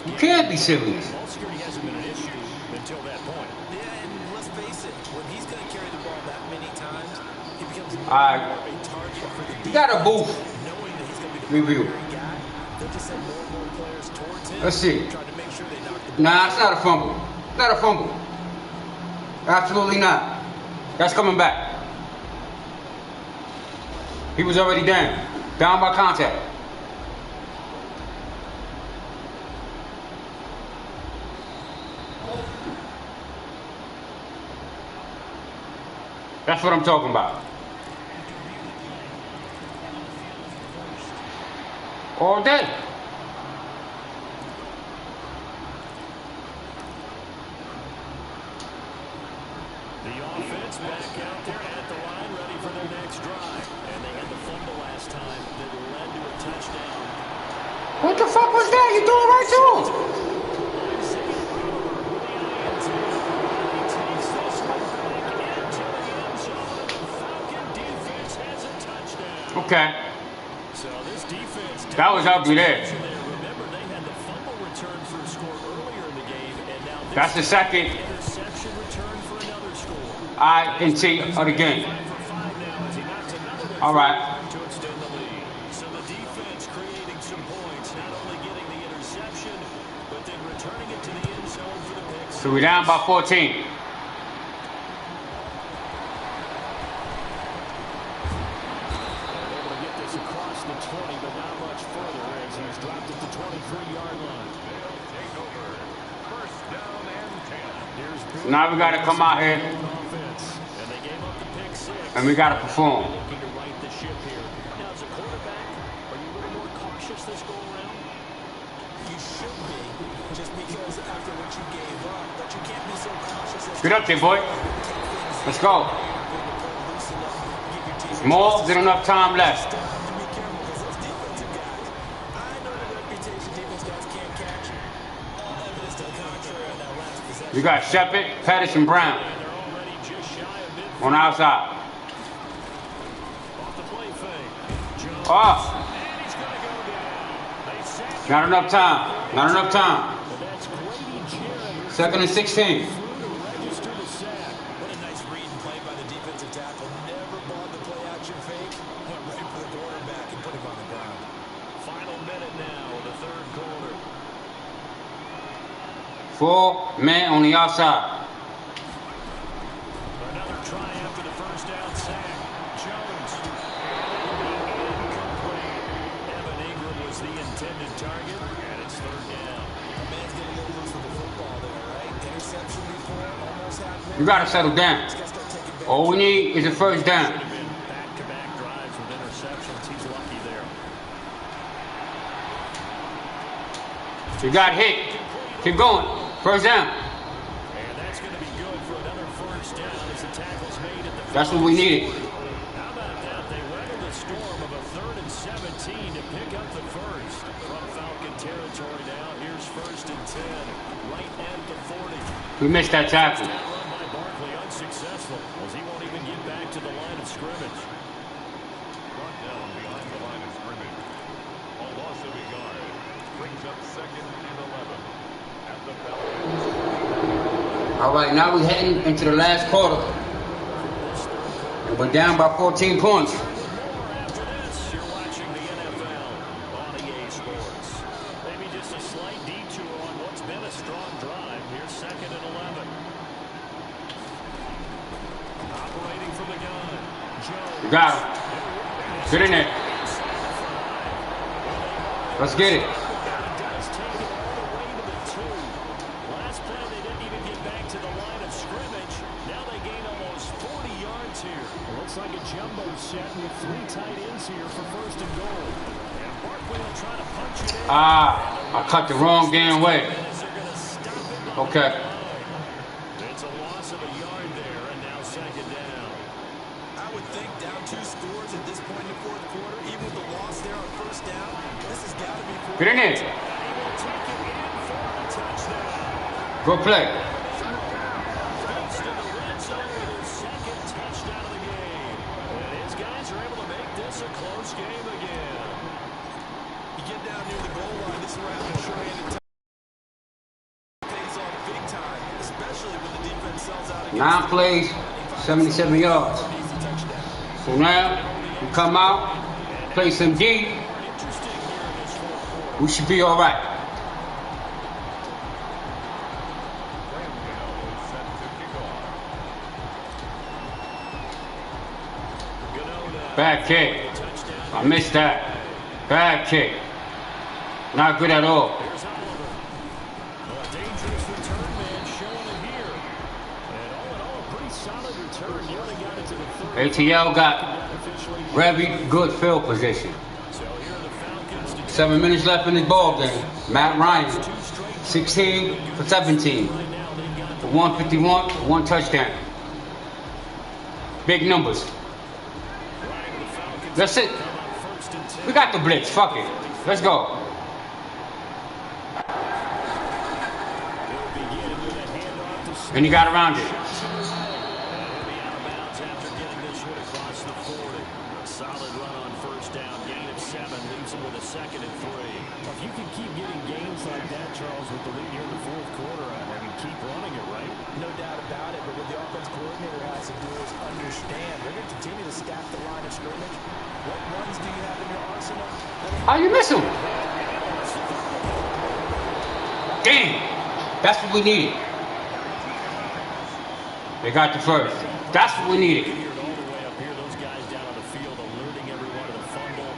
You can't be serious. Ball security hasn't been an issue until that point. Yeah, and let's face it, when he's going to carry the ball that many times, he becomes more of a target for the defense. You got a booth. Knowing that he's going to be the review. primary guy, they'll just send more and more players towards him. Let's see. Trying to make sure they knock the ball. Nah, it's not a fumble. It's not a fumble. Absolutely not. That's coming back. He was already down. Down by contact. That's what I'm talking about. All day. The offense back out there at the line, ready for their next drive. And they had the fumble last time that led to a touchdown. What the fuck was that? You threw it right to him. Okay. So this defense, that was ugly there. Remember, they had the fumble return for a score earlier in the game, and now this that's the second interception return for another score. INT of the game. All right. To extend the lead. So the defense creating some points, not only getting the interception, but then returning it to the end zone for the pick. So we're down by 14. Across the 20, but not much further as he's dropped at the 23-yard line. Take over. First down and 10. So now we got to come out here And they gave up the pick six. and we got to perform. Looking to right the ship here. Now, as a quarterback, are you a little more cautious this go around? You should be, just because after what you gave up, but you can't be so cautious. Get up there, boy. Let's go. More than enough time left. You got Shepard, Pettis, and Brown on the outside. Oh. Not enough time. Not enough time. 2nd and 16. What a nice read and play by the defensive tackle. Never bought the play action fake. Went right for the quarterback and put him on the ground. Final minute now of the third quarter. 4 men on the outside. Another try after the first down sack. Jones. Incomplete. Evan Ingram was the intended target, and it's third down. Man's getting a little loose with the football there, right? Interception before, almost happened. You got to settle down. All we need is a first down. Back-to-back drives with interceptions. He's lucky there. You got hit. Keep going. First down. And that's going to be good for another first down as the tackle's made at the. That's what we needed. How about that? They weathered the storm of a 3rd and 17 to pick up the first. From Falcon territory now. Here's 1st and 10. Right at the 40. We missed that tackle. Run by Barkley unsuccessful as he won't even get back to the line of scrimmage. loss of a yard. Brings up 2nd and 11. At the Falcons. All right, now we're heading into the last quarter. And we're down by 14 points. After this, you're watching the NFL on EA Sports. Maybe just a slight detour on what's been a strong drive. Here's 2nd and 11. Operating from the gun. Jones. You got him. Get in there. Let's get it. Does take it all the way to the 2. Last play, they didn't even get back to the line of scrimmage. Now they gain almost 40 yards here. It looks like a jumbo set with 3 tight ends here for 1st and goal. And Barkley will try to punch it in. I cut the wrong damn way. They're going to stop it. Okay. It's a loss of a yard there, and now 2nd down. I would think down 2 scores at this point in the 4th quarter, even with the loss there on 1st down, this has got to be for Get in there. He will take it in for a touchdown. Good play. Gets to the red zone with his 2nd touchdown of the game. And his guys are able to make this a close game again. You get down near the goal line, this is where having a short-handed pays off big time, especially when the defense sells out against 9 plays, 77 yards. So now we come out, play some D. We should be all right. Bad kick. I missed that. Bad kick. Not good at all. Here's Oliver. A dangerous return man showing it here. And all in all, a pretty solid return. Nearly got it to the 3rd. ATL got very good field position. So here are the Falcons to 7 minutes left in this ball game. Matt Ryan, 16 for 17. For 151, 1 touchdown. Big numbers. That's it. We got the blitz. Fuck it. Let's go. And he got around it. Solid run on 1st down. Gain of 7 leaves him with a 2nd and 3. If you can keep getting gains like that, Charles, with the lead here in the 4th quarter, I mean, keep running it, right? No doubt about it, but what the offense coordinator has to do is understand. They're going to continue to stack the line of scrimmage. What runs do you have in your arsenal? How you miss him? Damn. That's what we needed. They got the 1st. That's what we needed. All the way up here, those guys down on the field alerting everyone to the fumble.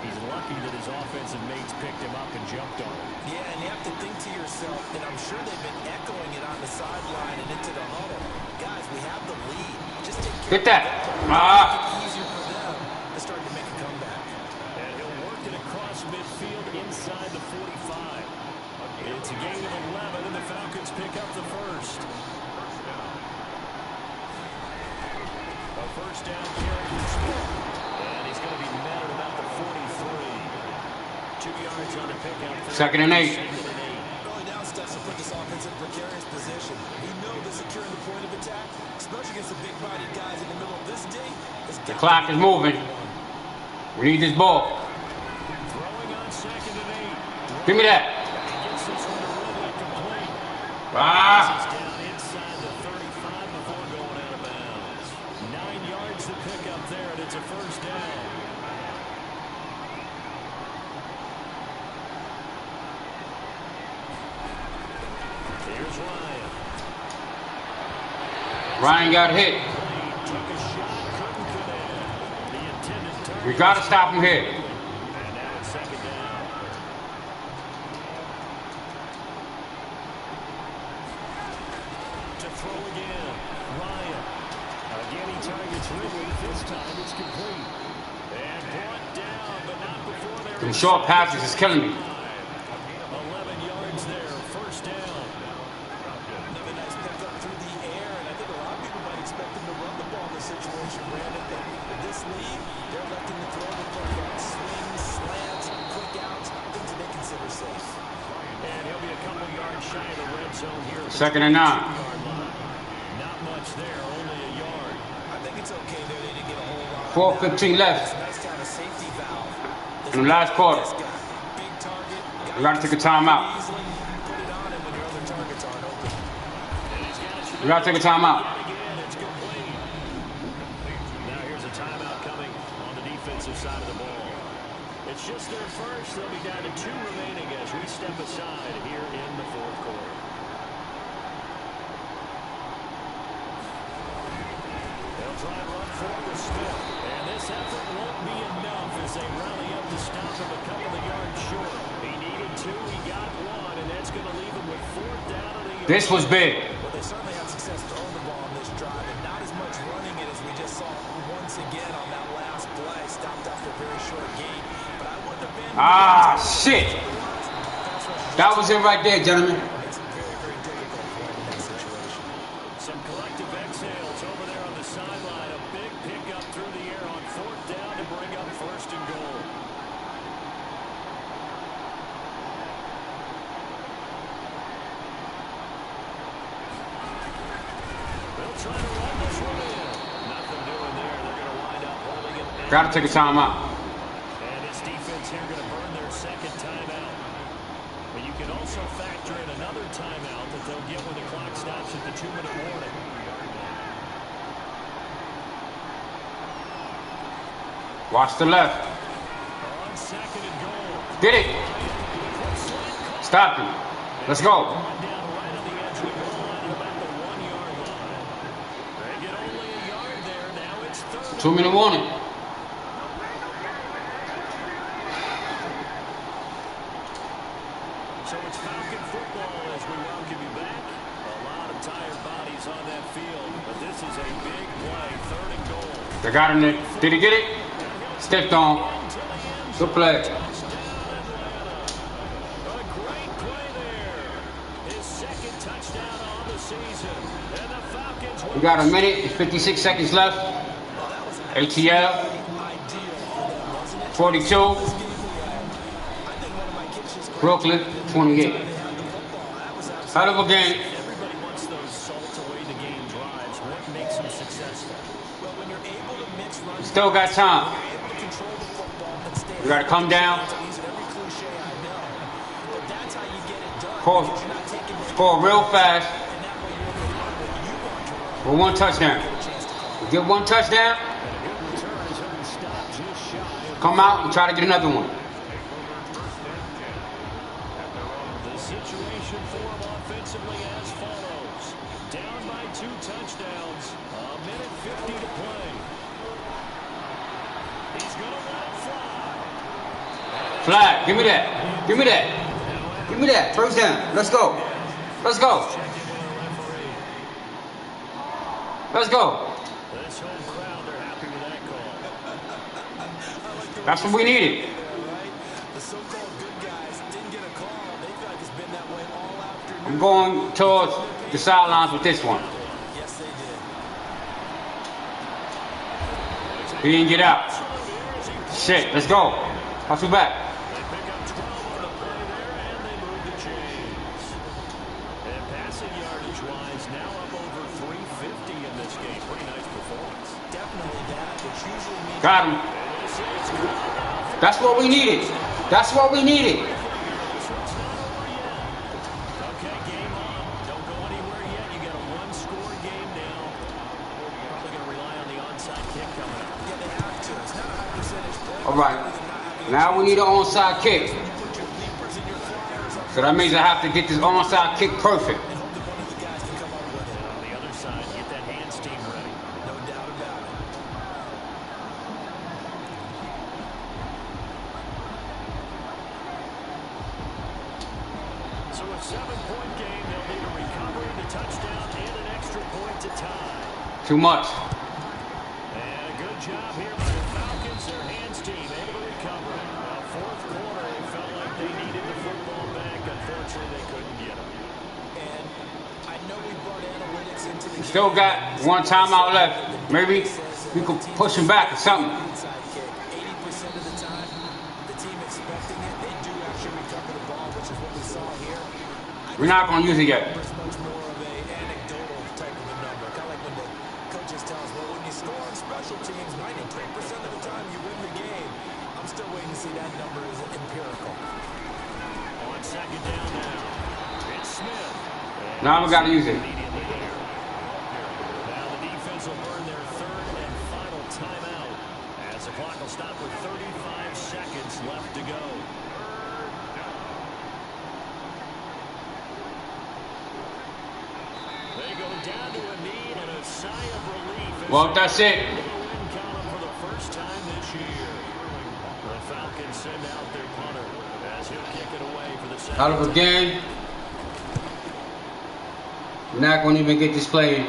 He's lucky that his offensive mates picked him up and jumped on him. Yeah, and you have to think to yourself, and I'm sure they've been echoing it on the sideline and into the huddle. Guys, we have the lead. Just take care Get that. Make it easier for them to start to make a comeback. And he'll work it across midfield inside the 45. It's a gain of 11, and the Falcons pick up the 1st. A 1st down carry for Smith. And he's going to be met at about the 43. 2 yards on the pickup. 2nd and 8. Early down steps will put this offense in precarious position. We know that securing the point of attack, especially against the big-bodied guys in the middle of this day, The clock is moving. We need this ball. Throwing on 2nd and 8. Give me that. Gets this one to Ridley complete. Ah. He's down inside the 35 before going out of bounds. 9 yards to pick up there, and it's a 1st down. Here's Ryan. Ryan got hit. Took a shot, couldn't connect. The intended target. We got to stop him here. And now it's 2nd down. To throw again. Ryan. Again, he targets Ridley. This time it's complete. And brought down, but not before there. Them short passes is killing me. 11 yards there. 1st down. Another nice pickup through the air, and I think a lot of people might expect him to run the ball in this situation, Brandon. But with this lead, they're electing to throw the football. Swings, slants, quick outs, things that they consider safe. And he'll be a couple yards shy of the red zone here. 2nd and 9. Not much there, only a yard. I think it's okay there. They didn't get a whole lot. 4:15 left. It's nice to have a safety valve. In the last quarter. This guy, We got to take a timeout. We got to take a timeout. Now here's a timeout coming on the defensive side of the ball. It's just their first. They'll be down to 2 remaining as we step aside here in the fourth quarter. They'll try and run forward with Smith. And this effort won't be enough as they rally up to stop him a couple of yards short. He needed 2, he got 1, and that's going to leave him with 4th down on the yard. This was big. Well, they certainly had success throwing the ball on this drive, and not as much running it as we just saw once again on that last play. Stopped after a very short gain. But I wouldn't have been... Ah, shit. That was it right there, gentlemen. Makes it very, very difficult for him in that situation. Some collective exhales over there on the sideline. A big pickup through the air on 4th down to bring up 1st and goal. They'll try to run this one in. Nothing doing there. They're going to wind up holding it. Got to take a timeout. And this defense here going to burn their 2nd timeout. But you can also factor in another timeout that they'll get when the clock stops at the 2-minute warning. Watch the left. On 2nd and goal. Get it. Stop him. Let's go. Down right on the edge of the goal line at about the 1-yard line. They get only a yard there. Now it's 3rd. 2-minute warning. So it's Falcon football as we welcome you back. A lot of tired bodies on that field, but this is a big play. 3rd and goal. They got him there. Did he get it? Stepped on. Good play. A great play there. His 2nd touchdown on the season. And the Falcons We got a minute and 56 seconds left. ATL. 42. Brooklyn, 28. Hell of a game. Everybody wants those salt-away the game drives. What makes them successful? Well, when you're able to mix runs, Still got time. able to control the football and stay... We got to come down. Using every cliche I know, but that's how you get it done. Score, Because you're not taking risks, score real fast and that way you're able to run what you want to run. for 1 touchdown. We get 1 touchdown, come out and try to get another one. The situation for him offensively as follows. Down by 2 touchdowns. A minute 50 to play. He's going to let it fly. Flag, give me that. Give me that. Give me that. First down. Let's go. Let's go. Let's go. This home crowd, they're happy with that call. That's what we needed. The so-called good guys didn't get a call. They feel like it's been that way all afternoon. I'm going towards the sidelines with this one. Yes, they did. He didn't get out. Shit, let's go. Hustle back. They pick up 12 on the play there, and they move the chains. And passing yardage-wise, now up over 350 in this game. Pretty nice performance. Definitely that, which usually means... Got him. That's what we needed. That's what we needed. Okay, game on. Don't go anywhere yet. You got a 1-score game now. Probably going to rely on the onside kick coming up. Yeah, they have to. It's not a high percentage play. All right. Now we need an onside kick. Put your leapers and your flyers up So that means I have to get this onside kick perfect. and hope that one of the guys can come up with it. On the other side, get that hands team ready. No doubt about it. So a 7-point game, they'll need a recovery, the touchdown, and an extra point to tie. Too much. And a good job here by the Falcons, their hands team, able to recover. Fourth quarter, they felt like they needed the football back. Unfortunately, they couldn't get it. And I know we brought analytics into the Still got 1 timeout left. Maybe we could push him back or something. inside kick. 80% of the time, the team expecting it, they do actually recover the ball, which is what we saw here. We're not going to use it yet. It's much more of a anecdotal type of a number. Kind of like when the coaches tell us, well, when you score on special teams, 93% of the time you win the game. I'm still waiting to see that number is empirical. On on second down now. It's Smith. Now we got to use it. Now the defense will earn their third and final timeout as the clock will stop with 35 seconds left to go. They go down to a knee and a sigh of relief. Well, that's it. For the first time this year. The Falcons send out their punter as he'll kick it away for the second. Out of a game. Not going to even get this play.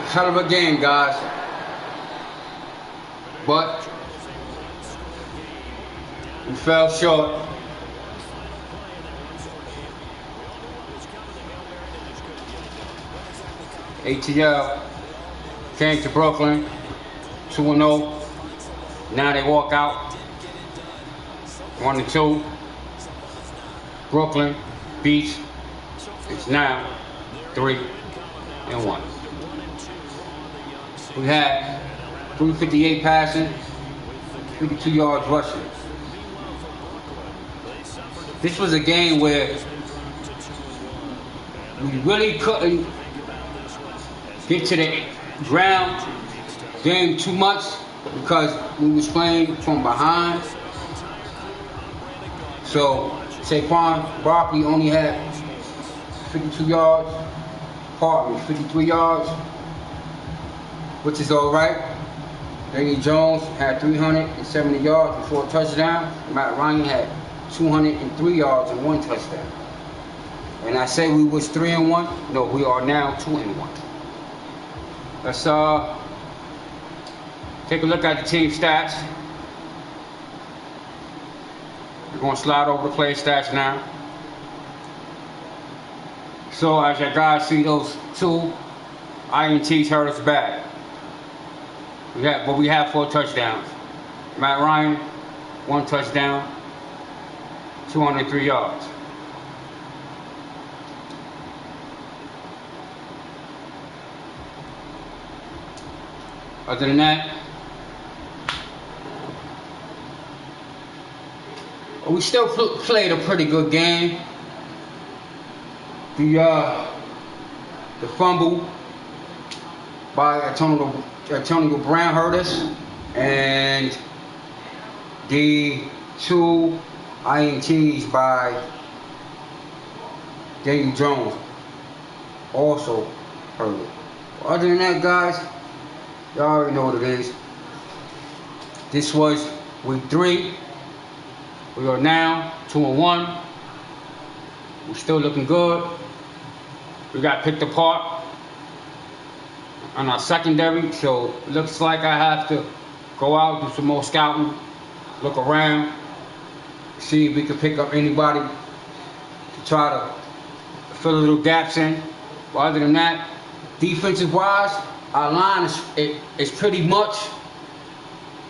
Hell of a game, guys. But we fell short. ATL came to Brooklyn 2-0. Now they walk out 1-2. Brooklyn beats. It's now 3-1. We had 358 passing, 52 yards rushing. This was a game where we really couldn't get to the ground game too much because we was playing from behind. So Saquon Barkley only had 52 yards, pardon me, 53 yards, which is all right. Daniel Jones had 370 yards and 4 touchdowns. Matt Ryan had 203 yards and 1 touchdown. And I say we was 3-1. No, we are now 2-1. Let's take a look at the team stats. We're going to slide over the play stats now. So as you guys see, those 2 INTs hurt us bad. We have 4 touchdowns. Matt Ryan, 1 touchdown, 203 yards. Other than that, we still played a pretty good game. The fumble by Antonio Brown hurt us, and the 2 INTs by Daniel Jones also hurt us. Other than that, guys, y'all already know what it is. This was week 3. We are now 2-1. We're still looking good. We got picked apart on our secondary, so it looks like I have to go out, do some more scouting, look around, see if we can pick up anybody to try to fill a little gaps in. But other than that, defensive wise, our line is pretty much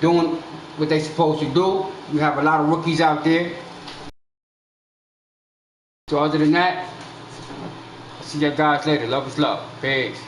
doing what they're supposed to do. We have a lot of rookies out there. So other than that, see you guys later. Love is love. Peace.